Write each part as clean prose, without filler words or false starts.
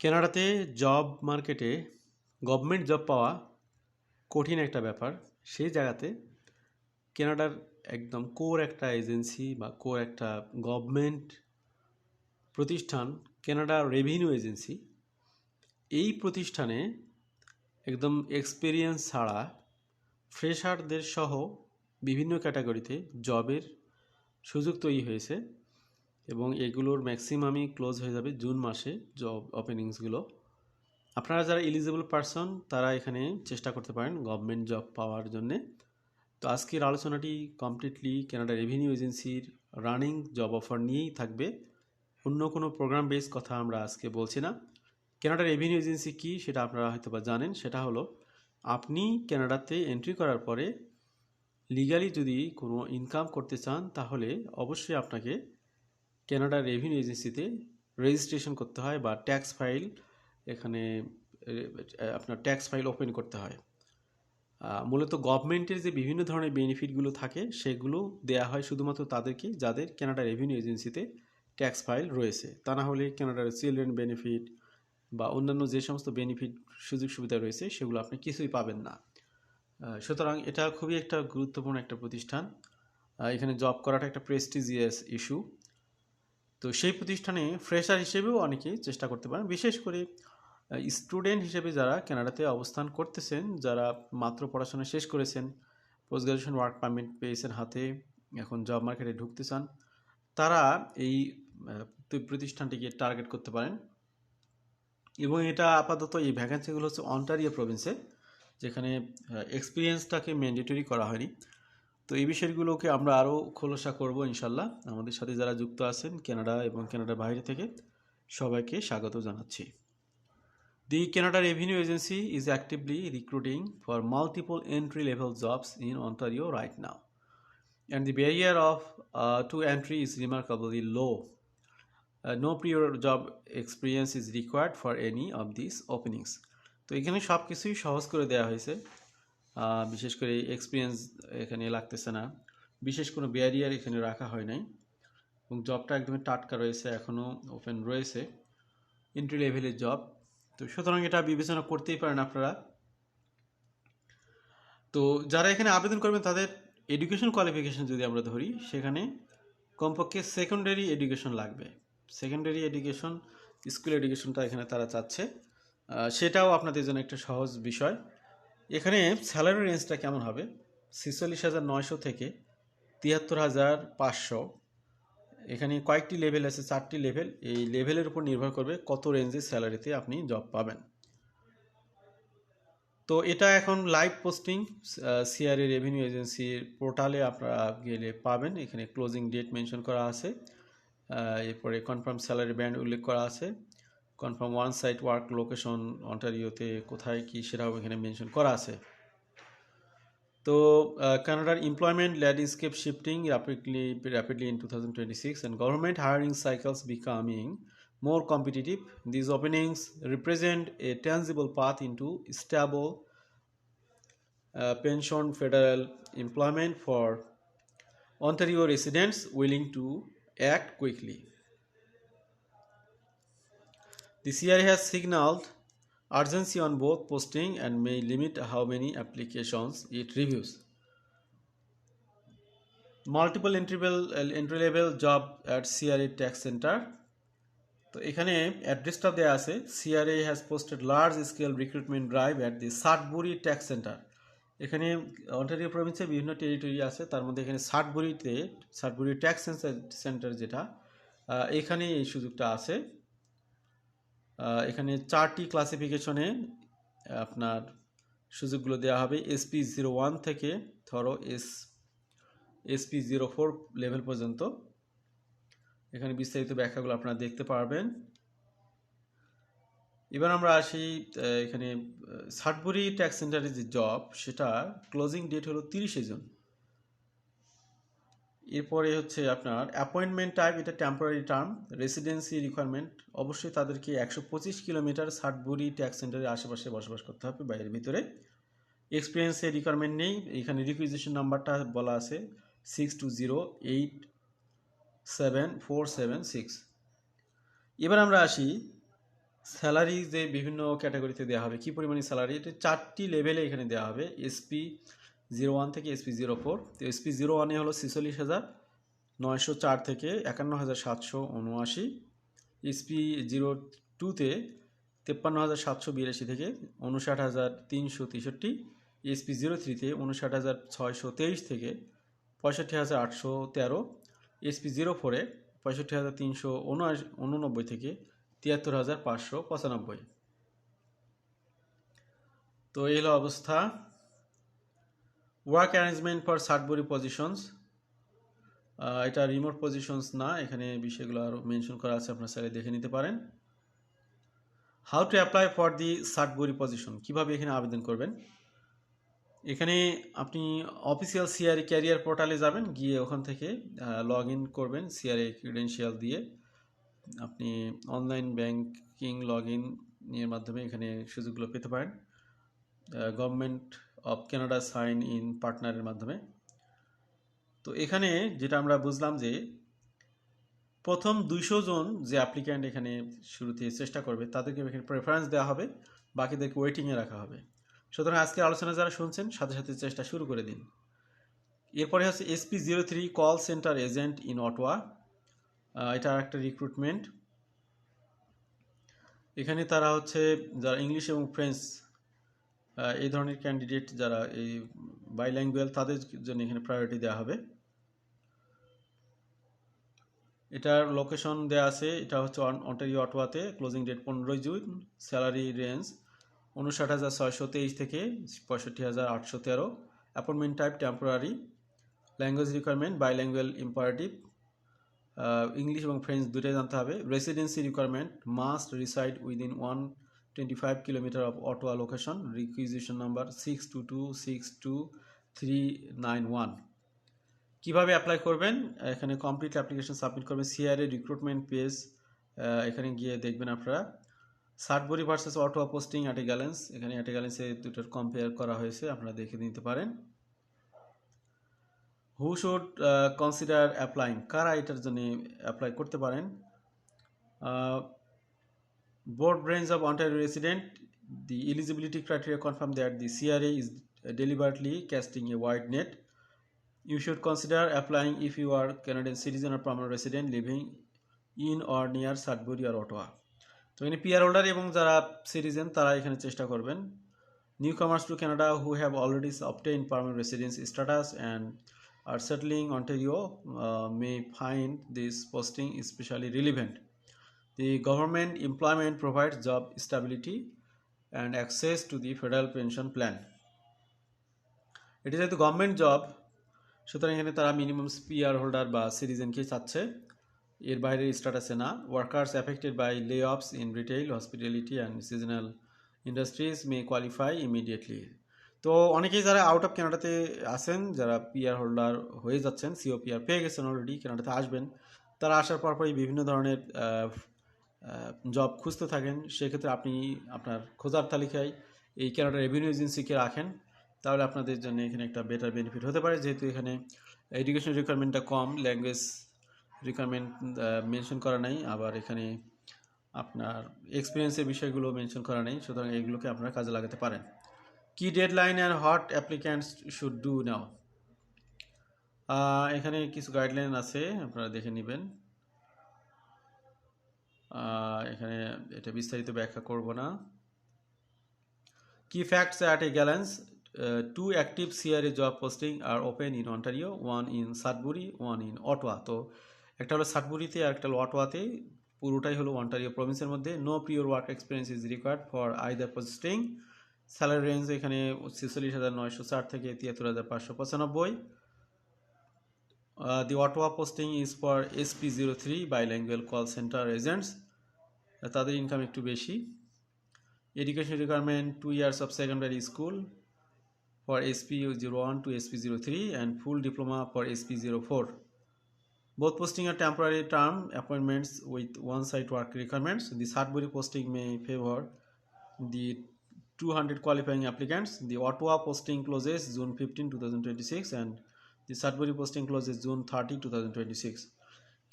কানাডাতে জব মার্কেটে government job পাওয়া কঠিন একটা ব্যাপার। সেই জায়গাতে কানাডার একদম কোর একটা এজেন্সি বা কোর একটা গভর্নমেন্ট প্রতিষ্ঠান কানাডা রেভিনিউ এজেন্সি, এই প্রতিষ্ঠানে একদম এক্সপিরিয়েন্স ছাড়া ফ্রেশারদের সহ বিভিন্ন ক্যাটাগরিতে জবের সুযোগ তৈরি হয়েছে এবং এগুলোর ম্যাক্সিমামই ক্লোজ হয়ে যাবে জুন মাসে জব ওপেনিংসগুলো। আপনারা যারা এলিজিবল পারসন তারা এখানে চেষ্টা করতে পারেন গভর্নমেন্ট জব পাওয়ার জন্যে। তো আজকের আলোচনাটি কমপ্লিটলি কানাডা রেভিনিউ এজেন্সির রানিং জব অফার নিয়েই থাকবে। অন্য কোনো প্রোগ্রাম বেস কথা আমরা আজকে বলছি না। কানাডা রেভিনিউ এজেন্সি কী সেটা আপনারা হয়তো বা জানেন। সেটা হলো আপনি কানাডাতে এন্ট্রি করার পরে লিগালি যদি কোনো ইনকাম করতে চান তাহলে অবশ্যই আপনাকে কানাডা রেভিনিউ এজেন্সিতে রেজিস্ট্রেশন করতে হয় বা ট্যাক্স ফাইল এখানে আপনার ট্যাক্স ফাইল ওপেন করতে হয়। মূলত গভর্নমেন্টের যে বিভিন্ন ধরনের বেনিফিটগুলো থাকে সেগুলো দেয়া হয় শুধুমাত্র তাদেরকে যাদের কানাডা রেভিনিউ এজেন্সিতে ট্যাক্স ফাইল রয়েছে। তা না হলে কানাডার চিলড্রেন বেনিফিট বা অন্যান্য যে সমস্ত বেনিফিট সুযোগ সুবিধা রয়েছে সেগুলো আপনি কিছুই পাবেন না। সুতরাং এটা খুবই একটা গুরুত্বপূর্ণ একটা প্রতিষ্ঠান। এখানে জব করাটা একটা প্রেস্টিজিয়াস ইস্যু। তো সেই প্রতিষ্ঠানে ফ্রেশার হিসেবেও অনেকে চেষ্টা করতে পারেন, বিশেষ করে স্টুডেন্ট হিসেবে যারা কানাডাতে অবস্থান করতেছেন, যারা মাত্র পড়াশোনা শেষ করেছেন, পোস্ট গ্রাজুয়েশন ওয়ার্ক পারমিট পেয়েছেন হাতে, এখন জব মার্কেটে ঢুকতে চান, তারা এই প্রতিষ্ঠানটিকে টার্গেট করতে পারেন। এবং এটা আপাতত এই ভ্যাকেন্সিগুলো হচ্ছে অন্টারিও প্রভিন্সে, যেখানে এক্সপিরিয়েন্সটাকে ম্যান্ডেটরি করা হয়নি। তো এই বিষয়গুলোকে আমরা আরও খোলসা করব ইনশাল্লাহ। আমাদের সাথে যারা যুক্ত আছেন কানাডা এবং কানাডার বাইরে থেকে সবাইকে স্বাগত জানাচ্ছি। The Canada Revenue Agency is actively recruiting for multiple entry-level jobs in Ontario right now, and the barrier to entry is remarkably low. No prior job experience is required for any of these openings. তো এখানে সব কিছুই সহজ করে দেওয়া হয়েছে। বিশেষ করে এক্সপিরিয়েন্স এখানে লাগতেছে না, বিশেষ কোনো ব্যারিয়ার এখানে রাখা হয় নাই এবং জবটা একদমই টাটকা রয়েছে, এখনও ওপেন রয়েছে এন্ট্রি লেভেলের জব। তো সুতরাং এটা বিবেচনা করতেই পারেন আপনারা। তো যারা এখানে আবেদন করবেন তাদের এডুকেশন কোয়ালিফিকেশন যদি আমরা ধরি, সেখানে কমপক্ষে সেকেন্ডারি এডুকেশন লাগবে। সেকেন্ডারি এডুকেশন, স্কুল এডুকেশনটা এখানে তারা চাচ্ছে, সেটাও আপনাদের জন্য একটা সহজ বিষয়। এখানে স্যালারি রেঞ্জটা কেমন হবে? 46,900 থেকে 73,500। এখানে কয়েকটি লেভেল আছে, 4টি লেভেল। এই লেভেলের উপর নির্ভর করবে কত রেঞ্জের স্যালারিতে আপনি জব পাবেন। তো এটা এখন লাইভ পোস্টিং সিআরএ রেভিনিউ এজেন্সির পোর্টালে আপনারা গেলে পাবেন। এখানে ক্লোজিং ডেট মেনশন করা আছে, এরপরে কনফার্ম স্যালারি ব্যান্ড উল্লেখ করা আছে, confirm on site work location অন্টারিওতে কোথায় কি সেটাও এখানে মেনশন করা আছে। তো কানাডার employment landscape shifting rapidly in 2026 and government hiring cycles becoming more competitive. These openings represent a tangible path into stable pension federal employment for Ontario residents willing to act quickly. The CRA has signaled urgency on both posting and may limit how many applications it reviews. Multiple entry-level job at CRA Tax Center. তো এখানে অ্যাড্রেসটা দেওয়া আছে, CRA has posted large scale recruitment drive at the Sudbury tax centre. এখানে Ontario প্রভিন্সে বিভিন্ন territory আছে, তার মধ্যে এখানে সাটবুরি ট্যাক্স সেন্টার যেটা, এখানে এই সুযোগটা আছে। এখানে 4টি ক্লাসিফিকেশনে আপনার সুযোগগুলো দেওয়া হবে, SP01 থেকে ধরো SP04 লেভেল পর্যন্ত। এখানে বিস্তারিত ব্যাখ্যাগুলো আপনারা দেখতে পারবেন। এবার আমরা আসি, এখানে সাটবুরি ট্যাক্স সেন্টারের যে জব, সেটা ক্লোজিং ডেট হলো 30শে জুন। এরপরে হচ্ছে আপনার অ্যাপয়েন্টমেন্ট টাইপ, এটা টেম্পোরারি টার্ম। রেসিডেন্সি রিকোয়ারমেন্ট, অবশ্যই তাদেরকে 125 কিলোমিটার সাটবুরি ট্যাক্স সেন্টারের আশেপাশে বসবাস করতে হবে, বাইরের ভিতরে। এক্সপিরিয়েন্সের রিকোয়ারমেন্ট নেই। এখানে রিকুইজিশন নাম্বারটা বলা আছে 62087476। এবার আমরা আসি স্যালারি যে বিভিন্ন ক্যাটাগরিতে দেওয়া হবে, কী পরিমাণে স্যালারি, এটা 4টি লেভেলে এখানে দেওয়া হবে, SP01 থেকে SP04। তো SP01-এ হলো 46,904 থেকে 51,779। SP02-তে 53,782 থেকে 59,363। SP03-তে 59,623 থেকে 65,813। SP04-এ 65,389 থেকে 73,595। তো এই হলো অবস্থা। ওয়ার্ক অ্যারেঞ্জমেন্ট ফর সার্টবরি পজিশনস, এটা রিমোট পজিশনস না, এখানে বিষয়গুলো আরও মেনশন করা আছে, আপনার স্যারে দেখে নিতে পারেন। How to apply for the Sudbury position, কীভাবে এখানে আবেদন করবেন। এখানে আপনি অফিসিয়াল সিআরএ ক্যারিয়ার পোর্টালে যাবেন, গিয়ে ওখান থেকে লগ ইন করবেন সিআরএ ক্রিডেন্সিয়াল দিয়ে। আপনি অনলাইন ব্যাংকিং লগ ইনের মাধ্যমে এখানে সুযোগগুলো পেতে পারেন, government of Canada sign in পার্টনারের মাধ্যমে। তো এখানে যেটা আমরা বুঝলাম যে প্রথম 200 জন যে অ্যাপ্লিক্যান্ট এখানে শুরুতে চেষ্টা করবে তাদেরকে এখানে প্রেফারেন্স দেওয়া হবে, বাকিদেরকে ওয়েটিংয়ে রাখা হবে। সুতরাং আজকে আলোচনা যারা শুনছেন সাথে সাথে চেষ্টা শুরু করে দিন। এরপরে হচ্ছে SP03 call centre agent in Ottawa, এটা একটা রিক্রুটমেন্ট। এখানে তারা হচ্ছে যারা ইংলিশ এবং ফ্রেঞ্চ এই ধরনের ক্যান্ডিডেট যারা এই বাইল্যাঙ্গুয়াল তাদের জন্য এখানে প্রায়োরিটি দেওয়া হবে। এটার লোকেশন দেওয়া আছে, এটা হচ্ছে অন্টারিও অটোয়াতে, closing date 15 June, salary range 59,623 থেকে 65,813, appointment type temporary, language requirement bilingual imperative, English এবং ফ্রেঞ্চ দুটোই জানতে হবে। Residency requirement must reside within 125 kilometres of Ottawa location, requisition number 62262391। কীভাবে অ্যাপ্লাই করবেন, এখানে কমপ্লিট অ্যাপ্লিকেশন সাবমিট করবেন সিআরএ রিক্রুটমেন্ট পেজ, এখানে গিয়ে দেখবেন আপনারা Sudbury versus Ottawa posting at a glance, এখানে অ্যাট এ গ্যালেন্সে দুটোর কম্পেয়ার করা হয়েছে, আপনারা দেখে নিতে পারেন। হু শুড কনসিডার অ্যাপ্লাইং, কারা এটার জন্য অ্যাপ্লাই করতে পারেন। broad range of Ontario resident, the eligibility criteria confirm that the CRA is deliberately casting a wide net. You should consider applying if you are Canadian citizen or permanent resident living in or near Sudbury or Ottawa. তো এখানে PR holder এবং যারা citizen তারা এখানে চেষ্টা করবেন। New কামার্স to Canada who have already obtained permanent residence status and are settling Ontario may find this posting especially relevant. The government employment provides job stability and access to the federal pension plan. এটা যেহেতু government job, সুতরাং এখানে তারা minimum PR holder বা সিটিজেনকে চাচ্ছে, এর বাইরে স্ট্যাটাসে না। Workers affected by layoffs in retail, hospitality and seasonal industries may qualify immediately. তো অনেকেই যারা আউট অফ কানাডাতে আছেন, যারা পিআর হোল্ডার হয়ে যাচ্ছেন, সিওপিআর পেয়ে গেছেন অলরেডি, কানাডাতে আসবেন, তারা আসার পরপরই বিভিন্ন ধরনের জব খুঁজতে থাকেন। সেক্ষেত্রে আপনি আপনার খোঁজার তালিকায় এই কানাডা রেভিনিউ এজেন্সিকে রাখেন, তাহলে আপনাদের জন্য এখানে একটা বেটার বেনিফিট হতে পারে। যেহেতু এখানে এডুকেশন রিকোয়ারমেন্টটা কম, ল্যাঙ্গুয়েজ রিকোয়ারমেন্ট মেনশন করা নাই, আবার এখানে আপনার এক্সপিরিয়েন্সের বিষয়গুলো মেনশন করা নেই, সুতরাং এইগুলোকে আপনারা কাজে লাগাতে পারেন। কি deadline and what applicants should do now, এখানে কিছু গাইডলাইন আছে, আপনারা দেখে নেবেন। এখানে এটা বিস্তারিত ব্যাখ্যা করব না। কি facts at a glance, 2 active CRA job posting are open in Ontario, 1 in Sudbury, 1 in Ottawa. তো একটা হলো সাডবুরিতে আর একটা হলো অটোয়াতে, পুরোটাই হলো অন্টারিও প্রভিন্সের মধ্যে। No prior work experience is required for either posting. Salary range এখানে 46,904 থেকে 73,595। The Ottawa posting is for SP03 bilingual call center agents, তাদের ইনকাম একটু বেশি। Education requirement 2 years of secondary school for SP01 to SP03 and full diploma for SP04. Both posting are temporary term appointments with on-site work requirements. The Sudbury posting may favor the 200 qualifying applicants. The Ottawa posting closes June 15, 2026 and the Sudbury posting closes June 30, 2026.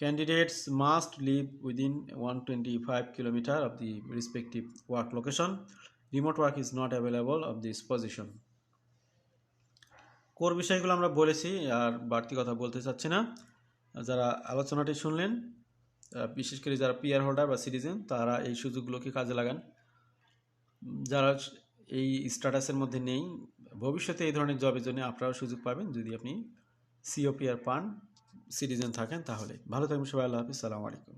Candidates must live within 125 kilometer of the respective work location. Remote work is not available of this position. Core বিষয়গুলো আমরা বলেছি, আর বাড়তি কথা বলতে চাচ্ছি না। যারা আলোচনাটি শুনলেন, বিশেষ করে যারা পিআর হোল্ডার বা সিটিজেন, তারা এই সুযোগগুলোকে কাজে লাগান। যারা এই স্ট্যাটাসের মধ্যে নেই, ভবিষ্যতে এই ধরনের জবের জন্য আপনারাও সুযোগ পাবেন যদি আপনি সিওপিআর পান, সিটিজেন থাকেন। তাহলে ভালো থাকবেন সবাই। আল্লাহ হাফিজ, সালামু আলাইকুম।